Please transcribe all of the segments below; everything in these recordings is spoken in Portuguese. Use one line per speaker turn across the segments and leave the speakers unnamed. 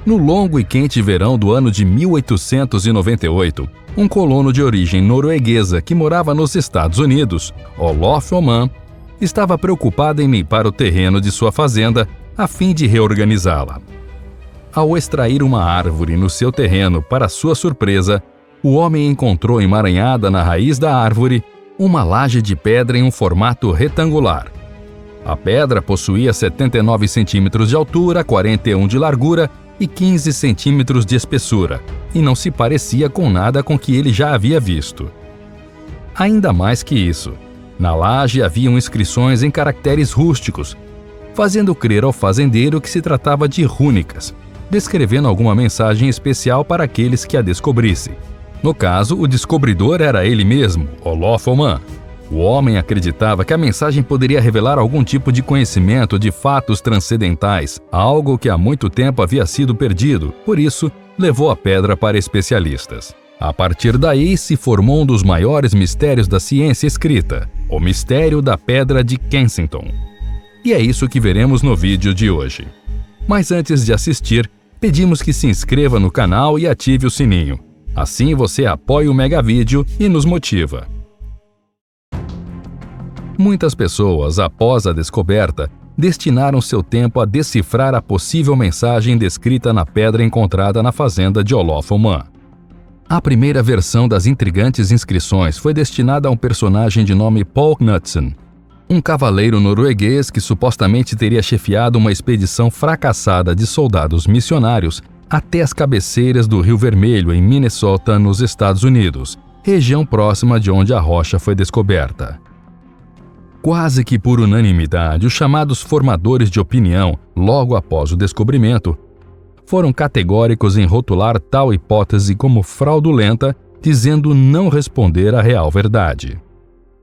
No longo e quente verão do ano de 1898, um colono de origem norueguesa que morava nos Estados Unidos, Olof Oman, estava preocupado em limpar o terreno de sua fazenda a fim de reorganizá-la. Ao extrair uma árvore no seu terreno, para sua surpresa, o homem encontrou emaranhada na raiz da árvore uma laje de pedra em um formato retangular. A pedra possuía 79 centímetros de altura, 41 de largura e 15 centímetros de espessura, e não se parecia com nada com que ele já havia visto. Ainda mais que isso, na laje haviam inscrições em caracteres rústicos, fazendo crer ao fazendeiro que se tratava de rúnicas, descrevendo alguma mensagem especial para aqueles que a descobrissem. No caso, o descobridor era ele mesmo, Olof Oman. O homem acreditava que a mensagem poderia revelar algum tipo de conhecimento de fatos transcendentais, algo que há muito tempo havia sido perdido, por isso, levou a pedra para especialistas. A partir daí, se formou um dos maiores mistérios da ciência escrita, o mistério da Pedra de Kensington. E é isso que veremos no vídeo de hoje. Mas antes de assistir, pedimos que se inscreva no canal e ative o sininho. Assim você apoia o Megavídeo e nos motiva. Muitas pessoas, após a descoberta, destinaram seu tempo a decifrar a possível mensagem descrita na pedra encontrada na fazenda de Olof Oman. A primeira versão das intrigantes inscrições foi destinada a um personagem de nome Paul Knudsen, um cavaleiro norueguês que supostamente teria chefiado uma expedição fracassada de soldados missionários até as cabeceiras do Rio Vermelho, em Minnesota, nos Estados Unidos, região próxima de onde a rocha foi descoberta. Quase que por unanimidade, os chamados formadores de opinião, logo após o descobrimento, foram categóricos em rotular tal hipótese como fraudulenta, dizendo não responder à real verdade.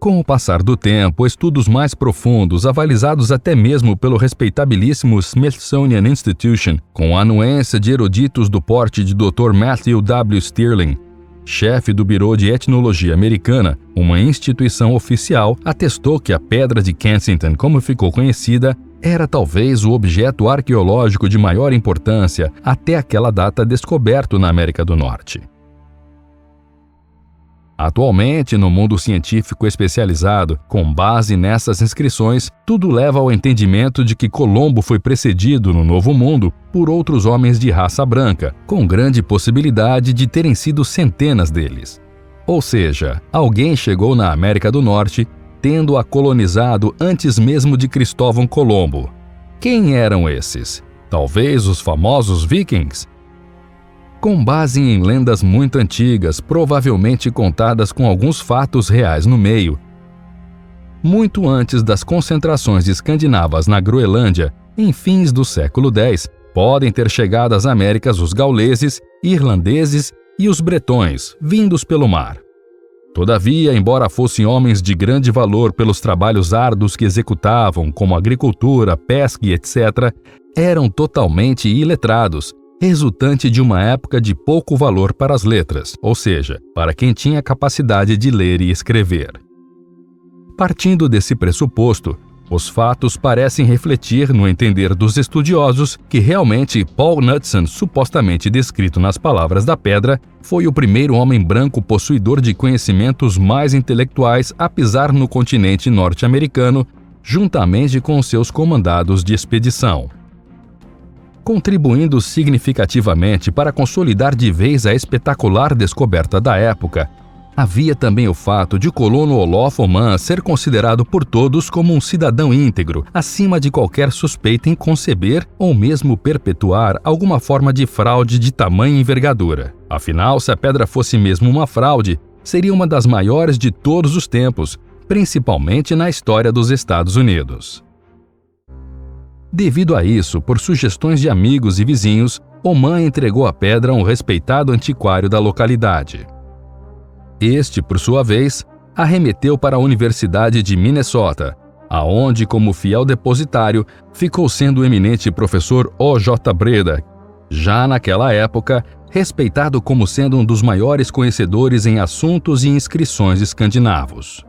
Com o passar do tempo, estudos mais profundos, avalizados até mesmo pelo respeitabilíssimo Smithsonian Institution, com a anuência de eruditos do porte de Dr. Matthew W. Stirling, chefe do Bureau de Etnologia Americana, uma instituição oficial, atestou que a Pedra de Kensington, como ficou conhecida, era talvez o objeto arqueológico de maior importância até aquela data descoberto na América do Norte. Atualmente, no mundo científico especializado, com base nessas inscrições, tudo leva ao entendimento de que Colombo foi precedido no Novo Mundo por outros homens de raça branca, com grande possibilidade de terem sido centenas deles. Ou seja, alguém chegou na América do Norte, tendo-a colonizado antes mesmo de Cristóvão Colombo. Quem eram esses? Talvez os famosos vikings? Com base em lendas muito antigas, provavelmente contadas com alguns fatos reais no meio, muito antes das concentrações escandinavas na Groenlândia, em fins do século X, podem ter chegado às Américas os gauleses, irlandeses e os bretões, vindos pelo mar. Todavia, embora fossem homens de grande valor pelos trabalhos árduos que executavam, como agricultura, pesca e etc., eram totalmente iletrados, resultante de uma época de pouco valor para as letras, ou seja, para quem tinha capacidade de ler e escrever. Partindo desse pressuposto, os fatos parecem refletir no entender dos estudiosos que realmente Paul Knudsen, supostamente descrito nas palavras da pedra, foi o primeiro homem branco possuidor de conhecimentos mais intelectuais a pisar no continente norte-americano, juntamente com seus comandados de expedição. Contribuindo significativamente para consolidar de vez a espetacular descoberta da época, havia também o fato de o colono Olof Oman ser considerado por todos como um cidadão íntegro, acima de qualquer suspeita em conceber ou mesmo perpetuar alguma forma de fraude de tamanha envergadura. Afinal, se a pedra fosse mesmo uma fraude, seria uma das maiores de todos os tempos, principalmente na história dos Estados Unidos. Devido a isso, por sugestões de amigos e vizinhos, Oman entregou a pedra a um respeitado antiquário da localidade. Este, por sua vez, a remeteu para a Universidade de Minnesota, aonde, como fiel depositário, ficou sendo o eminente professor O.J. Breda, já naquela época, respeitado como sendo um dos maiores conhecedores em assuntos e inscrições escandinavos.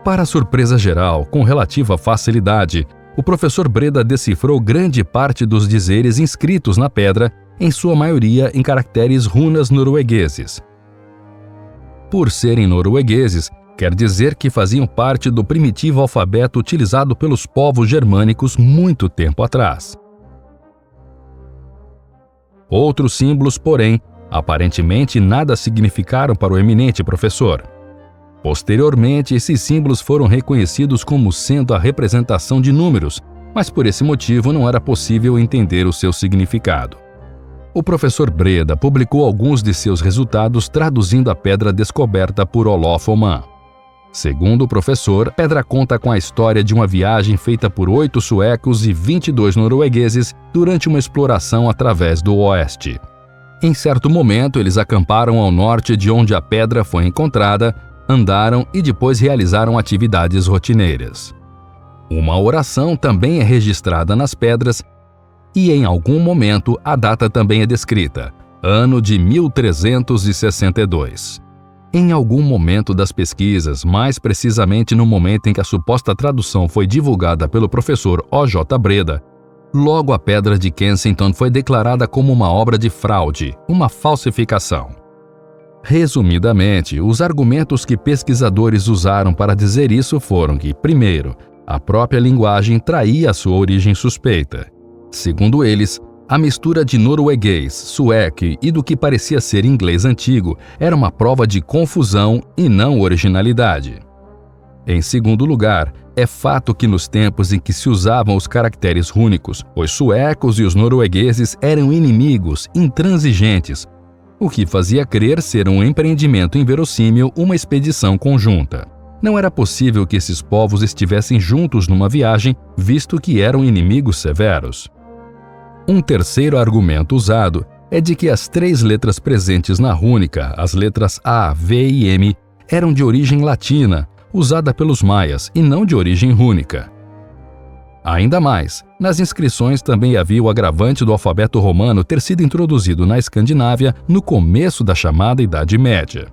Para surpresa geral, com relativa facilidade, o professor Breda decifrou grande parte dos dizeres inscritos na pedra em sua maioria em caracteres runas noruegueses. Por serem noruegueses, quer dizer que faziam parte do primitivo alfabeto utilizado pelos povos germânicos muito tempo atrás. Outros símbolos, porém, aparentemente nada significaram para o eminente professor. Posteriormente, esses símbolos foram reconhecidos como sendo a representação de números, mas por esse motivo não era possível entender o seu significado. O professor Breda publicou alguns de seus resultados traduzindo a pedra descoberta por Olof Oman. Segundo o professor, a pedra conta com a história de uma viagem feita por 8 suecos e 22 noruegueses durante uma exploração através do oeste. Em certo momento, eles acamparam ao norte de onde a pedra foi encontrada, andaram e depois realizaram atividades rotineiras. Uma oração também é registrada nas pedras e em algum momento a data também é descrita, ano de 1362. Em algum momento das pesquisas, mais precisamente no momento em que a suposta tradução foi divulgada pelo professor O.J. Breda, logo a Pedra de Kensington foi declarada como uma obra de fraude, uma falsificação. Resumidamente, os argumentos que pesquisadores usaram para dizer isso foram que, primeiro, a própria linguagem traía sua origem suspeita. Segundo eles, a mistura de norueguês, sueco e do que parecia ser inglês antigo era uma prova de confusão e não originalidade. Em segundo lugar, é fato que nos tempos em que se usavam os caracteres rúnicos, os suecos e os noruegueses eram inimigos, intransigentes, o que fazia crer ser um empreendimento inverossímil uma expedição conjunta. Não era possível que esses povos estivessem juntos numa viagem, visto que eram inimigos severos. Um terceiro argumento usado é de que as 3 letras presentes na rúnica, as letras A, V e M, eram de origem latina, usada pelos maias, e não de origem rúnica. Ainda mais, nas inscrições também havia o agravante do alfabeto romano ter sido introduzido na Escandinávia no começo da chamada Idade Média.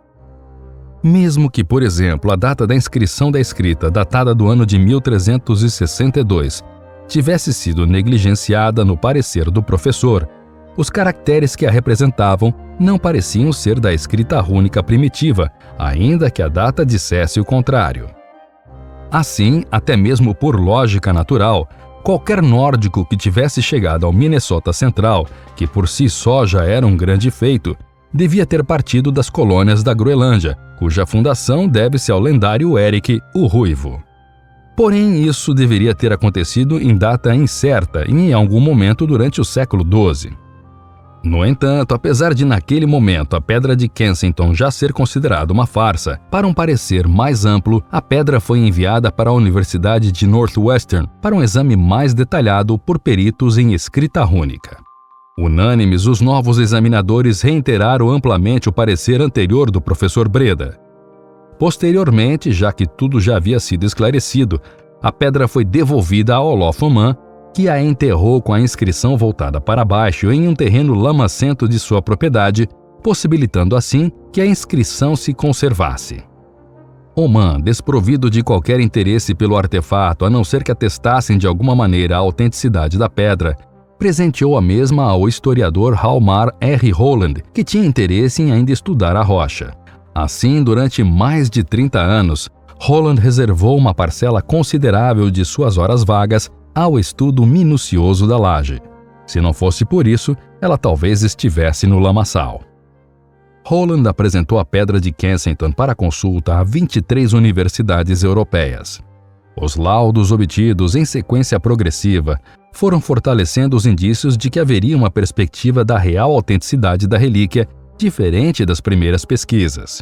Mesmo que, por exemplo, a data da inscrição da escrita, datada do ano de 1362, tivesse sido negligenciada no parecer do professor, os caracteres que a representavam não pareciam ser da escrita rúnica primitiva, ainda que a data dissesse o contrário. Assim, até mesmo por lógica natural, qualquer nórdico que tivesse chegado ao Minnesota Central, que por si só já era um grande feito, devia ter partido das colônias da Groenlândia, cuja fundação deve-se ao lendário Eric, o Ruivo. Porém, isso deveria ter acontecido em data incerta e em algum momento durante o século XII. No entanto, apesar de naquele momento a Pedra de Kensington já ser considerada uma farsa, para um parecer mais amplo, a pedra foi enviada para a Universidade de Northwestern para um exame mais detalhado por peritos em escrita rúnica. Unânimes, os novos examinadores reiteraram amplamente o parecer anterior do professor Breda. Posteriormente, já que tudo já havia sido esclarecido, a pedra foi devolvida a Olof Oman, que a enterrou com a inscrição voltada para baixo em um terreno lamacento de sua propriedade, possibilitando assim que a inscrição se conservasse. Oman, desprovido de qualquer interesse pelo artefato, a não ser que atestassem de alguma maneira a autenticidade da pedra, presenteou a mesma ao historiador Hjalmar R. Holland, que tinha interesse em ainda estudar a rocha. Assim, durante mais de 30 anos, Holland reservou uma parcela considerável de suas horas vagas ao estudo minucioso da laje. Se não fosse por isso, ela talvez estivesse no lamaçal. Holland apresentou a Pedra de Kensington para consulta a 23 universidades europeias. Os laudos obtidos em sequência progressiva foram fortalecendo os indícios de que haveria uma perspectiva da real autenticidade da relíquia, diferente das primeiras pesquisas.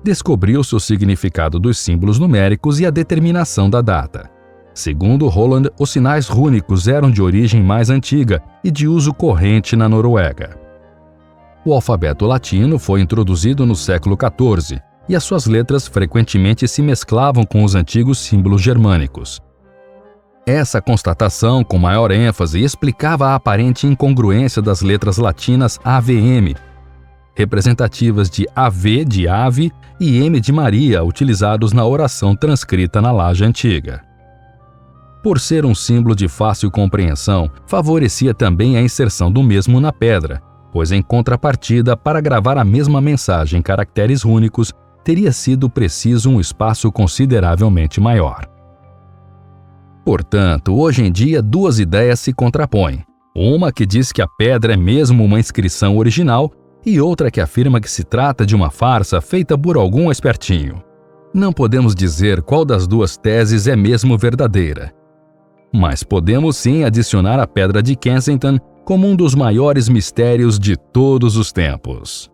Descobriu-se o significado dos símbolos numéricos e a determinação da data. Segundo Holland, os sinais rúnicos eram de origem mais antiga e de uso corrente na Noruega. O alfabeto latino foi introduzido no século XIV e as suas letras frequentemente se mesclavam com os antigos símbolos germânicos. Essa constatação, com maior ênfase, explicava a aparente incongruência das letras latinas AVM, representativas de AV de ave e M de Maria, utilizados na oração transcrita na laje antiga. Por ser um símbolo de fácil compreensão, favorecia também a inserção do mesmo na pedra, pois em contrapartida, para gravar a mesma mensagem em caracteres únicos, teria sido preciso um espaço consideravelmente maior. Portanto, hoje em dia, duas ideias se contrapõem. Uma que diz que a pedra é mesmo uma inscrição original e outra que afirma que se trata de uma farsa feita por algum espertinho. Não podemos dizer qual das duas teses é mesmo verdadeira. Mas podemos sim adicionar a Pedra de Kensington como um dos maiores mistérios de todos os tempos.